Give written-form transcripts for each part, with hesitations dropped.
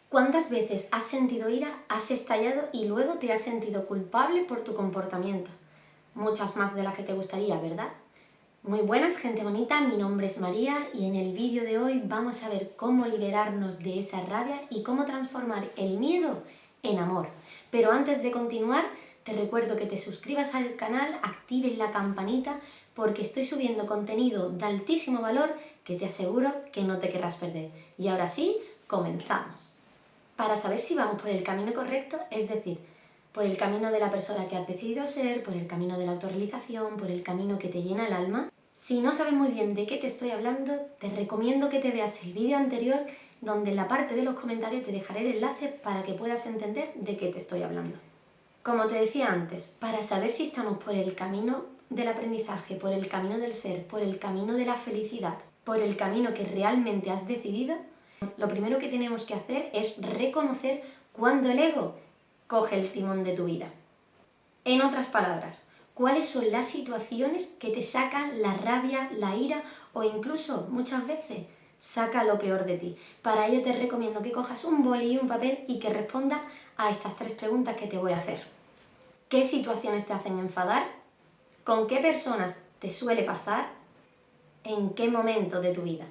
¿Cuántas veces has sentido ira, has estallado y luego te has sentido culpable por tu comportamiento? Muchas más de las que te gustaría, ¿verdad? Muy buenas, gente bonita, mi nombre es María y en el vídeo de hoy vamos a ver cómo liberarnos de esa rabia y cómo transformar el miedo en amor. Pero antes de continuar, te recuerdo que te suscribas al canal, actives la campanita porque estoy subiendo contenido de altísimo valor que te aseguro que no te querrás perder. Y ahora sí, comenzamos. Para saber si vamos por el camino correcto, es decir, por el camino de la persona que has decidido ser, por el camino de la autorrealización, por el camino que te llena el alma. Si no sabes muy bien de qué te estoy hablando, te recomiendo que te veas el vídeo anterior, donde en la parte de los comentarios te dejaré el enlace para que puedas entender de qué te estoy hablando. Como te decía antes, para saber si estamos por el camino del aprendizaje, por el camino del ser, por el camino de la felicidad, por el camino que realmente has decidido, lo primero que tenemos que hacer es reconocer cuando el ego coge el timón de tu vida. En otras palabras, ¿cuáles son las situaciones que te sacan la rabia, la ira o incluso muchas veces saca lo peor de ti? Para ello te recomiendo que cojas un boli y un papel y que respondas a estas 3 preguntas que te voy a hacer. ¿Qué situaciones te hacen enfadar? ¿Con qué personas te suele pasar? ¿En qué momento de tu vida?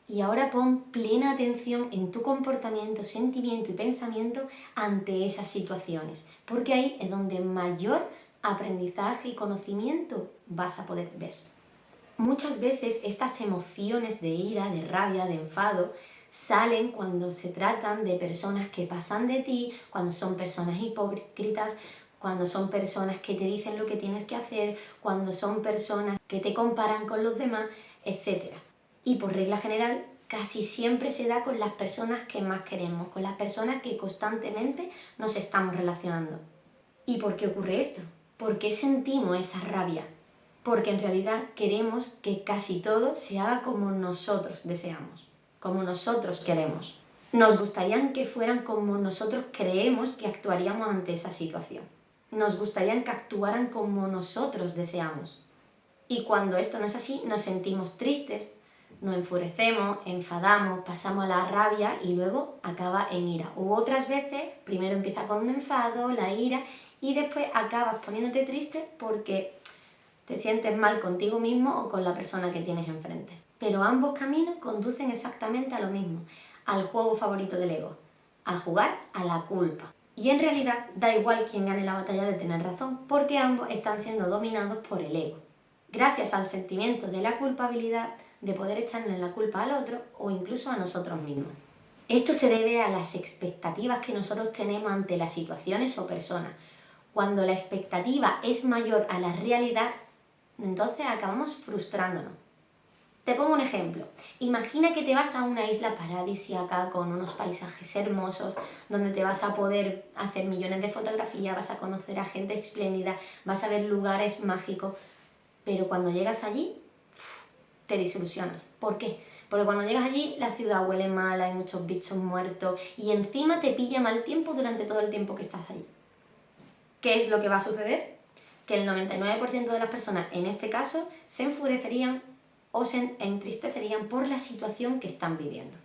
Y ahora pon plena atención en tu comportamiento, sentimiento y pensamiento ante esas situaciones, porque ahí es donde mayor aprendizaje y conocimiento vas a poder ver. Muchas veces estas emociones de ira, de rabia, de enfado, salen cuando se tratan de personas que pasan de ti, cuando son personas hipócritas, cuando son personas que te dicen lo que tienes que hacer, cuando son personas que te comparan con los demás, etc. Y por regla general, casi siempre se da con las personas que más queremos, con las personas que constantemente nos estamos relacionando. ¿Y por qué ocurre esto? ¿Por qué sentimos esa rabia? Porque en realidad queremos que casi todo se haga como nosotros deseamos, como nosotros queremos. Nos gustaría que fueran como nosotros creemos que actuaríamos ante esa situación. Nos gustaría que actuaran como nosotros deseamos. Y cuando esto no es así, nos sentimos tristes, nos enfurecemos, enfadamos, pasamos a la rabia y luego acaba en ira. U otras veces, primero empieza con un enfado, la ira, y después acabas poniéndote triste porque te sientes mal contigo mismo o con la persona que tienes enfrente. Pero ambos caminos conducen exactamente a lo mismo, al juego favorito del ego, a jugar a la culpa. Y en realidad da igual quién gane la batalla de tener razón, porque ambos están siendo dominados por el ego. Gracias al sentimiento de la culpabilidad, de poder echarle la culpa al otro o incluso a nosotros mismos. Esto se debe a las expectativas que nosotros tenemos ante las situaciones o personas. Cuando la expectativa es mayor a la realidad, entonces acabamos frustrándonos. Te pongo un ejemplo. Imagina que te vas a una isla paradisíaca con unos paisajes hermosos, donde te vas a poder hacer millones de fotografías, vas a conocer a gente espléndida, vas a ver lugares mágicos, pero cuando llegas allí, te desilusionas. ¿Por qué? Porque cuando llegas allí la ciudad huele mal, hay muchos bichos muertos y encima te pilla mal tiempo durante todo el tiempo que estás allí. ¿Qué es lo que va a suceder? Que el 99% de las personas, en este caso, se enfurecerían o se entristecerían por la situación que están viviendo.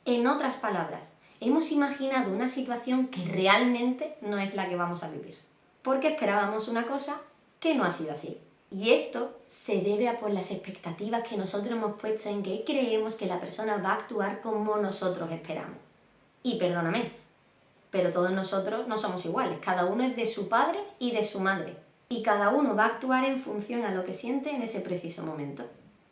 En otras palabras, hemos imaginado una situación que realmente no es la que vamos a vivir, porque esperábamos una cosa que no ha sido así. Y esto se debe a por las expectativas que nosotros hemos puesto en que creemos que la persona va a actuar como nosotros esperamos. Y perdóname, pero todos nosotros no somos iguales, cada uno es de su padre y de su madre, y cada uno va a actuar en función a lo que siente en ese preciso momento.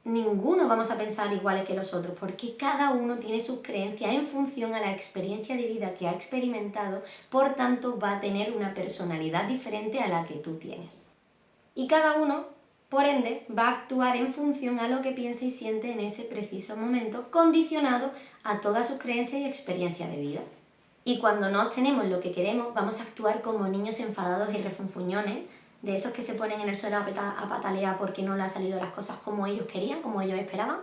Ninguno vamos a pensar iguales que los otros, porque cada uno tiene sus creencias en función a la experiencia de vida que ha experimentado, por tanto va a tener una personalidad diferente a la que tú tienes. Y cada uno, por ende, va a actuar en función a lo que piensa y siente en ese preciso momento, condicionado a todas sus creencias y experiencia de vida. Y cuando no obtenemos lo que queremos, vamos a actuar como niños enfadados y refunfuñones, de esos que se ponen en el suelo a patalear porque no les han salido las cosas como ellos querían, como ellos esperaban.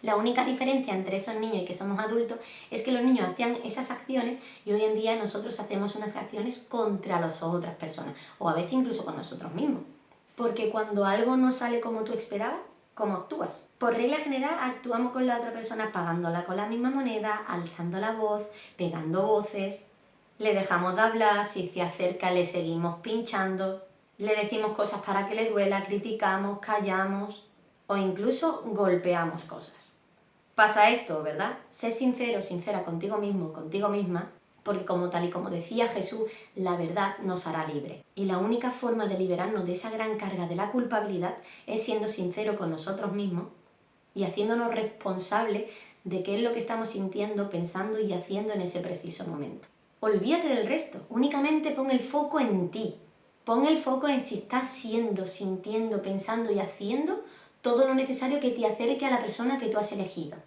La única diferencia entre esos niños y que somos adultos es que los niños hacían esas acciones y hoy en día nosotros hacemos unas acciones contra las otras personas, o a veces incluso con nosotros mismos. Porque cuando algo no sale como tú esperabas, cómo actúas. Por regla general actuamos con la otra persona pagándola con la misma moneda, alzando la voz, pegando voces, le dejamos de hablar, si se acerca le seguimos pinchando, le decimos cosas para que le duela, criticamos, callamos o incluso golpeamos cosas. Pasa esto, ¿verdad? Sé sincero, sincera contigo mismo, contigo misma, porque tal y como decía Jesús, la verdad nos hará libre. Y la única forma de liberarnos de esa gran carga de la culpabilidad es siendo sincero con nosotros mismos y haciéndonos responsables de qué es lo que estamos sintiendo, pensando y haciendo en ese preciso momento. Olvídate del resto, únicamente pon el foco en ti. Pon el foco en si estás siendo, sintiendo, pensando y haciendo todo lo necesario que te acerque a la persona que tú has elegido.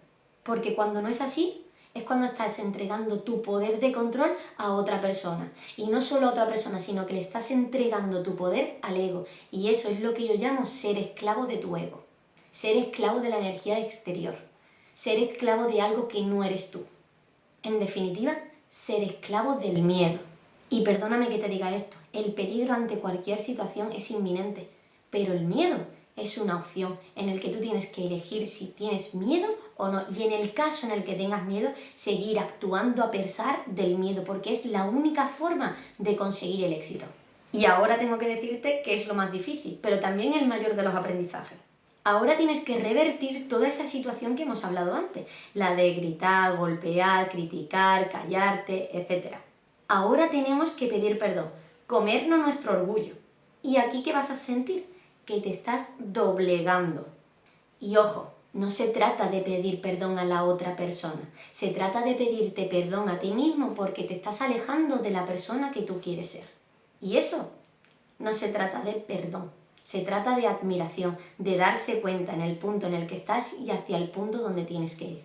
Porque cuando no es así, es cuando estás entregando tu poder de control a otra persona. Y no solo a otra persona, sino que le estás entregando tu poder al ego. Y eso es lo que yo llamo ser esclavo de tu ego. Ser esclavo de la energía exterior. Ser esclavo de algo que no eres tú. En definitiva, ser esclavo del miedo. Y perdóname que te diga esto, el peligro ante cualquier situación es inminente, pero el miedo es una opción en el que tú tienes que elegir si tienes miedo o no. Y en el caso en el que tengas miedo, seguir actuando a pesar del miedo, porque es la única forma de conseguir el éxito. Y ahora tengo que decirte que es lo más difícil, pero también el mayor de los aprendizajes. Ahora tienes que revertir toda esa situación que hemos hablado antes, la de gritar, golpear, criticar, callarte, etc. Ahora tenemos que pedir perdón, comernos nuestro orgullo. ¿Y aquí qué vas a sentir? Que te estás doblegando. Y ojo, no se trata de pedir perdón a la otra persona, se trata de pedirte perdón a ti mismo porque te estás alejando de la persona que tú quieres ser. Y eso no se trata de perdón, se trata de admiración, de darse cuenta en el punto en el que estás y hacia el punto donde tienes que ir.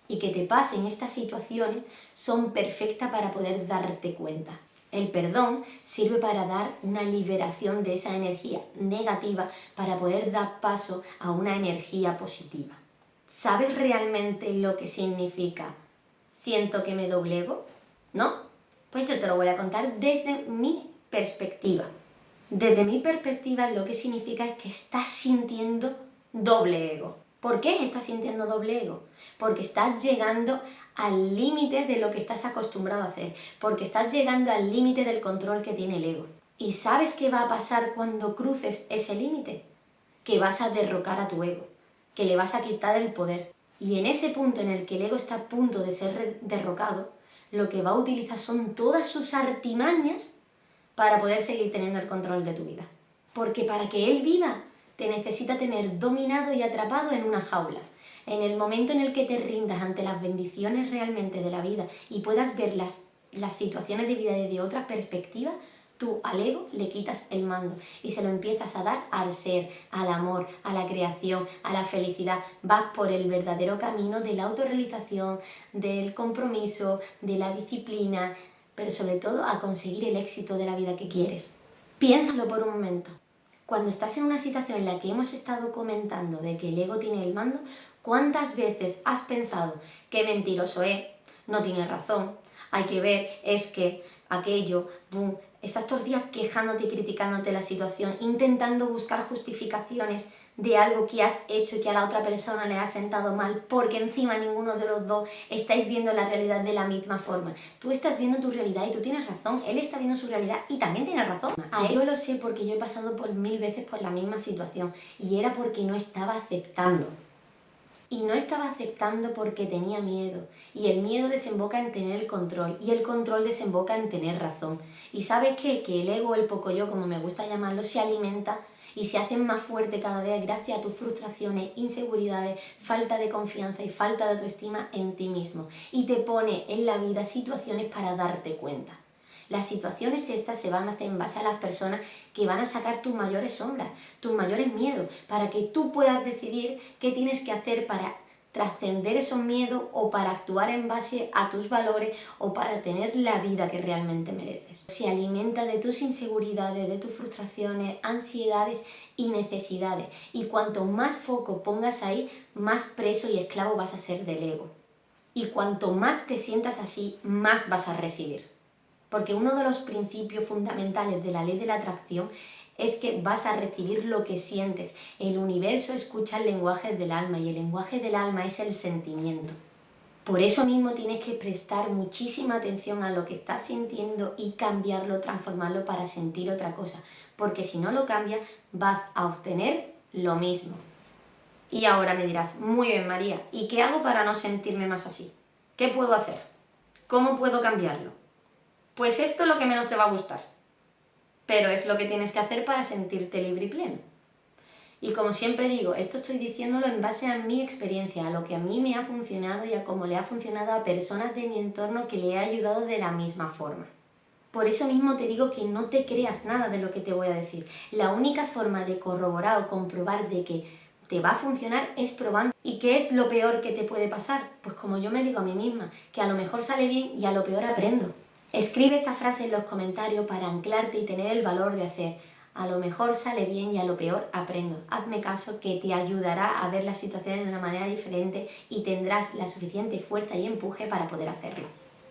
Y que te pasen estas situaciones son perfectas para poder darte cuenta. El perdón sirve para dar una liberación de esa energía negativa para poder dar paso a una energía positiva. ¿Sabes realmente lo que significa siento que me doblego? ¿No? Pues yo te lo voy a contar desde mi perspectiva. Desde mi perspectiva lo que significa es que estás sintiendo doble ego. ¿Por qué estás sintiendo doble ego? Porque estás llegando al límite de lo que estás acostumbrado a hacer, porque estás llegando al límite del control que tiene el ego. ¿Y sabes qué va a pasar cuando cruces ese límite? Que vas a derrocar a tu ego, que le vas a quitar el poder. Y en ese punto en el que el ego está a punto de ser derrocado, lo que va a utilizar son todas sus artimañas para poder seguir teniendo el control de tu vida. Porque para que él viva, te necesita tener dominado y atrapado en una jaula. En el momento en el que te rindas ante las bendiciones realmente de la vida y puedas ver las situaciones de vida desde otra perspectiva, tú al ego le quitas el mando y se lo empiezas a dar al ser, al amor, a la creación, a la felicidad. Vas por el verdadero camino de la autorrealización, del compromiso, de la disciplina, pero sobre todo a conseguir el éxito de la vida que quieres. Piénsalo por un momento. Cuando estás en una situación en la que hemos estado comentando de que el ego tiene el mando, ¿cuántas veces has pensado qué mentiroso es? No tiene razón, hay que ver, es que aquello, boom, estás todos los días quejándote y criticándote la situación, intentando buscar justificaciones de algo que has hecho y que a la otra persona le ha sentado mal, porque encima ninguno de los dos estáis viendo la realidad de la misma forma. Tú estás viendo tu realidad y tú tienes razón, él está viendo su realidad y también tiene razón. A eso lo sé porque yo he pasado por 1000 veces por la misma situación y era porque no estaba aceptando. Y no estaba aceptando porque tenía miedo. Y el miedo desemboca en tener el control. Y el control desemboca en tener razón. ¿Y sabes qué? Que el ego, el poco yo, como me gusta llamarlo, se alimenta y se hace más fuerte cada vez gracias a tus frustraciones, inseguridades, falta de confianza y falta de autoestima en ti mismo. Y te pone en la vida situaciones para darte cuenta. Las situaciones estas se van a hacer en base a las personas que van a sacar tus mayores sombras, tus mayores miedos, para que tú puedas decidir qué tienes que hacer para trascender esos miedos o para actuar en base a tus valores o para tener la vida que realmente mereces. Se alimenta de tus inseguridades, de tus frustraciones, ansiedades y necesidades. Y cuanto más foco pongas ahí, más preso y esclavo vas a ser del ego. Y cuanto más te sientas así, más vas a recibir. Porque uno de los principios fundamentales de la ley de la atracción es que vas a recibir lo que sientes. El universo escucha el lenguaje del alma y el lenguaje del alma es el sentimiento. Por eso mismo tienes que prestar muchísima atención a lo que estás sintiendo y cambiarlo, transformarlo para sentir otra cosa. Porque si no lo cambias, vas a obtener lo mismo. Y ahora me dirás, muy bien María, ¿y qué hago para no sentirme más así? ¿Qué puedo hacer? ¿Cómo puedo cambiarlo? Pues esto es lo que menos te va a gustar. Pero es lo que tienes que hacer para sentirte libre y pleno. Y como siempre digo, esto estoy diciéndolo en base a mi experiencia, a lo que a mí me ha funcionado y a cómo le ha funcionado a personas de mi entorno que le he ayudado de la misma forma. Por eso mismo te digo que no te creas nada de lo que te voy a decir. La única forma de corroborar o comprobar de que te va a funcionar es probando. ¿Y qué es lo peor que te puede pasar? Pues como yo me digo a mí misma, que a lo mejor sale bien y a lo peor aprendo. Escribe esta frase en los comentarios para anclarte y tener el valor de hacer. A lo mejor sale bien y a lo peor aprendo. Hazme caso que te ayudará a ver las situaciones de una manera diferente y tendrás la suficiente fuerza y empuje para poder hacerlo.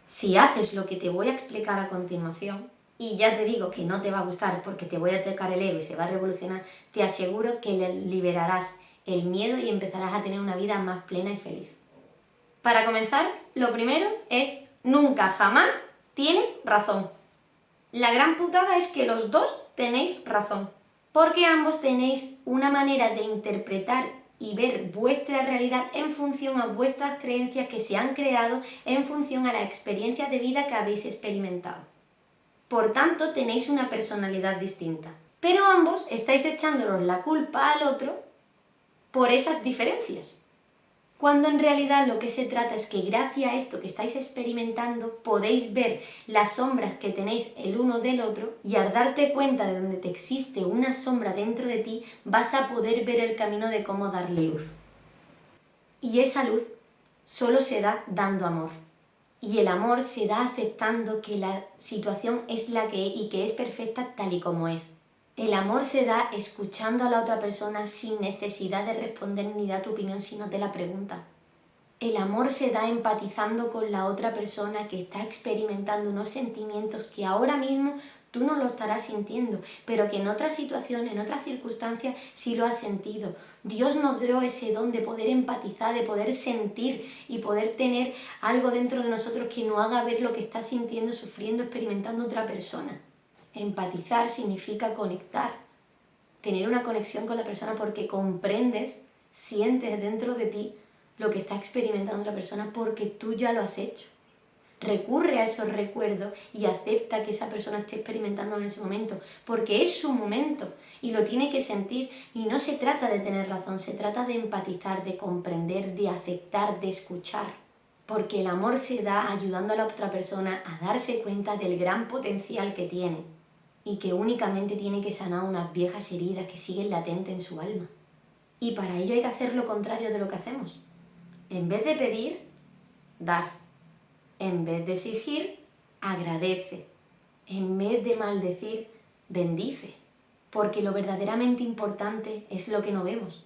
Si haces lo que te voy a explicar a continuación, y ya te digo que no te va a gustar porque te voy a tocar el ego y se va a revolucionar, te aseguro que le liberarás el miedo y empezarás a tener una vida más plena y feliz. Para comenzar, lo primero es nunca jamás tienes razón. La gran putada es que los dos tenéis razón, porque ambos tenéis una manera de interpretar y ver vuestra realidad en función a vuestras creencias que se han creado en función a la experiencia de vida que habéis experimentado. Por tanto, tenéis una personalidad distinta, pero ambos estáis echándonos la culpa al otro por esas diferencias. Cuando en realidad lo que se trata es que gracias a esto que estáis experimentando podéis ver las sombras que tenéis el uno del otro y al darte cuenta de donde te existe una sombra dentro de ti vas a poder ver el camino de cómo darle luz. Y esa luz solo se da dando amor. Y el amor se da aceptando que la situación es la que es y que es perfecta tal y como es. El amor se da escuchando a la otra persona sin necesidad de responder ni dar tu opinión si no te la pregunta. El amor se da empatizando con la otra persona que está experimentando unos sentimientos que ahora mismo tú no lo estarás sintiendo, pero que en otras situaciones, en otras circunstancias sí lo has sentido. Dios nos dio ese don de poder empatizar, de poder sentir y poder tener algo dentro de nosotros que nos haga ver lo que está sintiendo, sufriendo, experimentando otra persona. Empatizar significa conectar, tener una conexión con la persona porque comprendes, sientes dentro de ti lo que está experimentando otra persona porque tú ya lo has hecho. Recurre a esos recuerdos y acepta que esa persona esté experimentando en ese momento, porque es su momento y lo tiene que sentir y no se trata de tener razón, se trata de empatizar, de comprender, de aceptar, de escuchar. Porque el amor se da ayudando a la otra persona a darse cuenta del gran potencial que tiene y que únicamente tiene que sanar unas viejas heridas que siguen latentes en su alma. Y para ello hay que hacer lo contrario de lo que hacemos. En vez de pedir, dar. En vez de exigir, agradece. En vez de maldecir, bendice. Porque lo verdaderamente importante es lo que no vemos,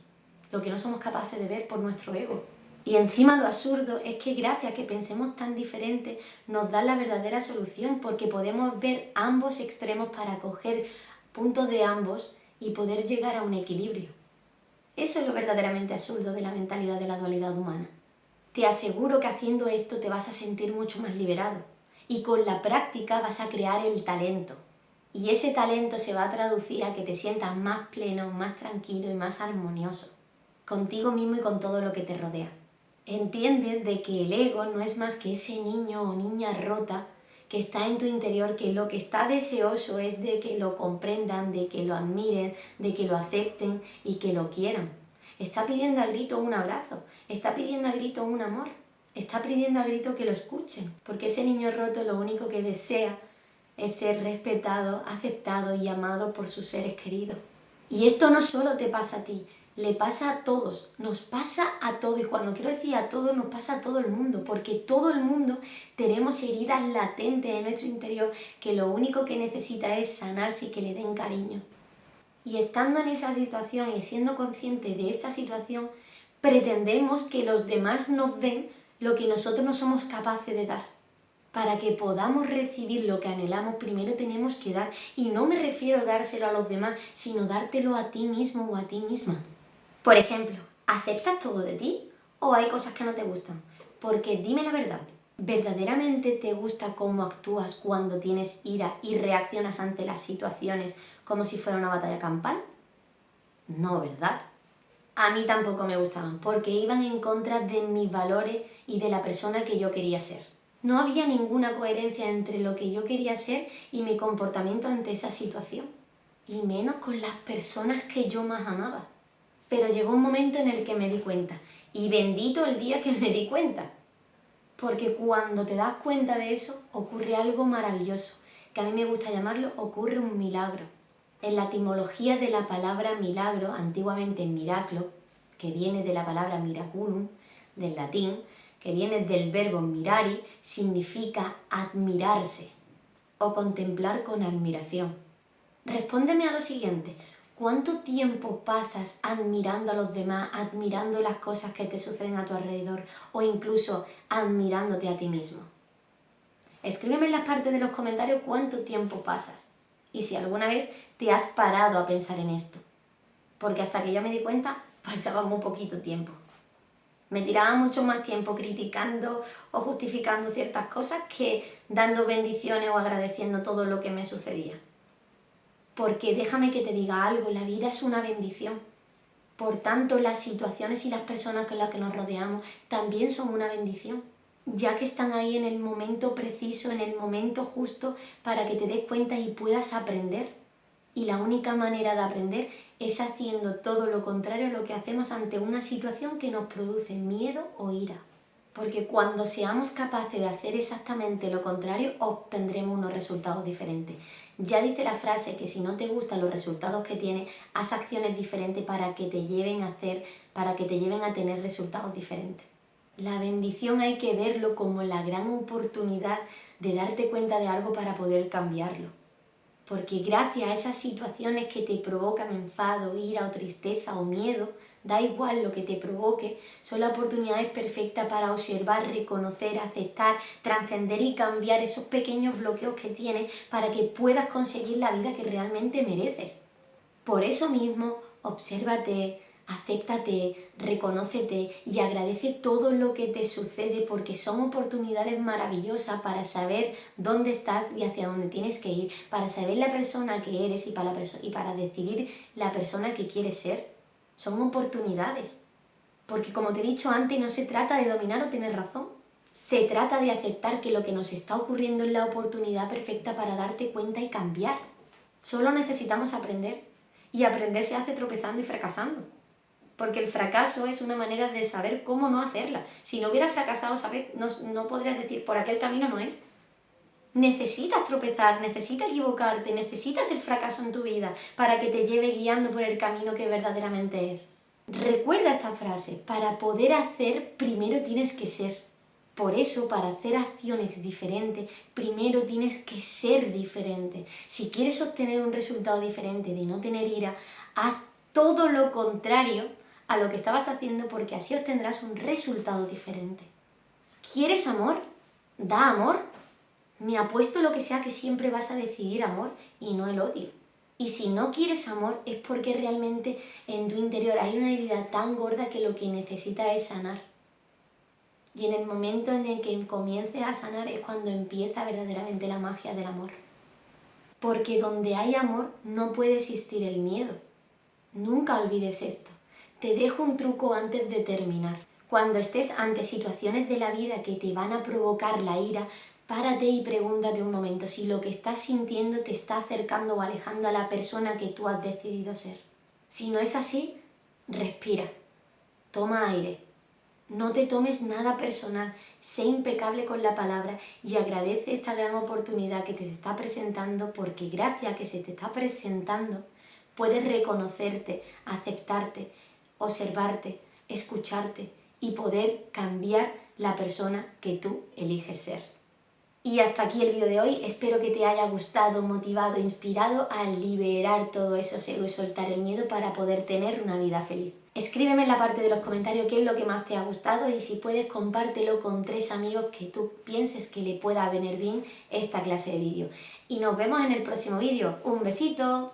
lo que no somos capaces de ver por nuestro ego. Y encima lo absurdo es que gracias a que pensemos tan diferente nos da la verdadera solución porque podemos ver ambos extremos para coger puntos de ambos y poder llegar a un equilibrio. Eso es lo verdaderamente absurdo de la mentalidad de la dualidad humana. Te aseguro que haciendo esto te vas a sentir mucho más liberado y con la práctica vas a crear el talento. Y ese talento se va a traducir a que te sientas más pleno, más tranquilo y más armonioso contigo mismo y con todo lo que te rodea. Entiende de que el ego no es más que ese niño o niña rota que está en tu interior, que lo que está deseoso es de que lo comprendan, de que lo admiren, de que lo acepten y que lo quieran. Está pidiendo a grito un abrazo, está pidiendo a grito un amor, está pidiendo a grito que lo escuchen, porque ese niño roto lo único que desea es ser respetado, aceptado y amado por sus seres queridos. Y esto no solo te pasa a ti, le pasa a todos, nos pasa a todos. Y cuando quiero decir a todos, nos pasa a todo el mundo, porque todo el mundo tenemos heridas latentes en nuestro interior que lo único que necesita es sanarse y que le den cariño. Y estando en esa situación y siendo consciente de esta situación, pretendemos que los demás nos den lo que nosotros no somos capaces de dar. Para que podamos recibir lo que anhelamos, primero tenemos que dar. Y no me refiero a dárselo a los demás, sino dártelo a ti mismo o a ti misma. Por ejemplo, ¿aceptas todo de ti o hay cosas que no te gustan? Porque dime la verdad, ¿verdaderamente te gusta cómo actúas cuando tienes ira y reaccionas ante las situaciones como si fuera una batalla campal? No, ¿verdad? A mí tampoco me gustaban, porque iban en contra de mis valores y de la persona que yo quería ser. No había ninguna coherencia entre lo que yo quería ser y mi comportamiento ante esa situación, y menos con las personas que yo más amaba. Pero llegó un momento en el que me di cuenta, y bendito el día que me di cuenta, porque cuando te das cuenta de eso ocurre algo maravilloso, que a mí me gusta llamarlo ocurre un milagro. En la etimología de la palabra milagro, antiguamente miraclo, que viene de la palabra miraculum, del latín, que viene del verbo mirari, significa admirarse o contemplar con admiración. Respóndeme a lo siguiente, ¿cuánto tiempo pasas admirando a los demás, admirando las cosas que te suceden a tu alrededor o incluso admirándote a ti mismo? Escríbeme en las partes de los comentarios cuánto tiempo pasas y si alguna vez te has parado a pensar en esto. Porque hasta que yo me di cuenta, pasaba muy poquito tiempo. Me tiraba mucho más tiempo criticando o justificando ciertas cosas que dando bendiciones o agradeciendo todo lo que me sucedía. Porque déjame que te diga algo, la vida es una bendición. Por tanto, las situaciones y las personas con las que nos rodeamos también son una bendición, ya que están ahí en el momento preciso, en el momento justo, para que te des cuenta y puedas aprender. Y la única manera de aprender es haciendo todo lo contrario a lo que hacemos ante una situación que nos produce miedo o ira. Porque cuando seamos capaces de hacer exactamente lo contrario, obtendremos unos resultados diferentes. Ya dice la frase que si no te gustan los resultados que tienes, haz acciones diferentes para que te lleven a tener resultados diferentes. La bendición hay que verlo como la gran oportunidad de darte cuenta de algo para poder cambiarlo. Porque gracias a esas situaciones que te provocan enfado, ira o tristeza o miedo, da igual lo que te provoque, son las oportunidades perfectas para observar, reconocer, aceptar, trascender y cambiar esos pequeños bloqueos que tienes para que puedas conseguir la vida que realmente mereces. Por eso mismo, obsérvate, acéptate, reconócete y agradece todo lo que te sucede porque son oportunidades maravillosas para saber dónde estás y hacia dónde tienes que ir, para saber la persona que eres y para decidir la persona que quieres ser. Son oportunidades. Porque como te he dicho antes, no se trata de dominar o tener razón. Se trata de aceptar que lo que nos está ocurriendo es la oportunidad perfecta para darte cuenta y cambiar. Solo necesitamos aprender. Y aprender se hace tropezando y fracasando. Porque el fracaso es una manera de saber cómo no hacerla. Si no hubieras fracasado, no podrías decir, por aquel camino no es. Necesitas tropezar, necesitas equivocarte, necesitas el fracaso en tu vida para que te lleve guiando por el camino que verdaderamente es. Recuerda esta frase, para poder hacer, primero tienes que ser. Por eso, para hacer acciones diferentes, primero tienes que ser diferente. Si quieres obtener un resultado diferente de no tener ira, haz todo lo contrario a lo que estabas haciendo porque así obtendrás un resultado diferente. ¿Quieres amor? Da amor. Me apuesto lo que sea que siempre vas a decidir amor y no el odio. Y si no quieres amor es porque realmente en tu interior hay una herida tan gorda que lo que necesitas es sanar. Y en el momento en el que comiences a sanar es cuando empieza verdaderamente la magia del amor. Porque donde hay amor no puede existir el miedo. Nunca olvides esto. Te dejo un truco antes de terminar. Cuando estés ante situaciones de la vida que te van a provocar la ira, párate y pregúntate un momento si lo que estás sintiendo te está acercando o alejando a la persona que tú has decidido ser. Si no es así, respira, toma aire. No te tomes nada personal, sé impecable con la palabra y agradece esta gran oportunidad que te está presentando porque gracias a que se te está presentando puedes reconocerte, aceptarte, observarte, escucharte y poder cambiar la persona que tú eliges ser. Y hasta aquí el vídeo de hoy. Espero que te haya gustado, motivado, inspirado a liberar todo eso ego y soltar el miedo para poder tener una vida feliz. Escríbeme en la parte de los comentarios qué es lo que más te ha gustado y si puedes compártelo con 3 amigos que tú pienses que le pueda venir bien esta clase de vídeo. Y nos vemos en el próximo vídeo. ¡Un besito!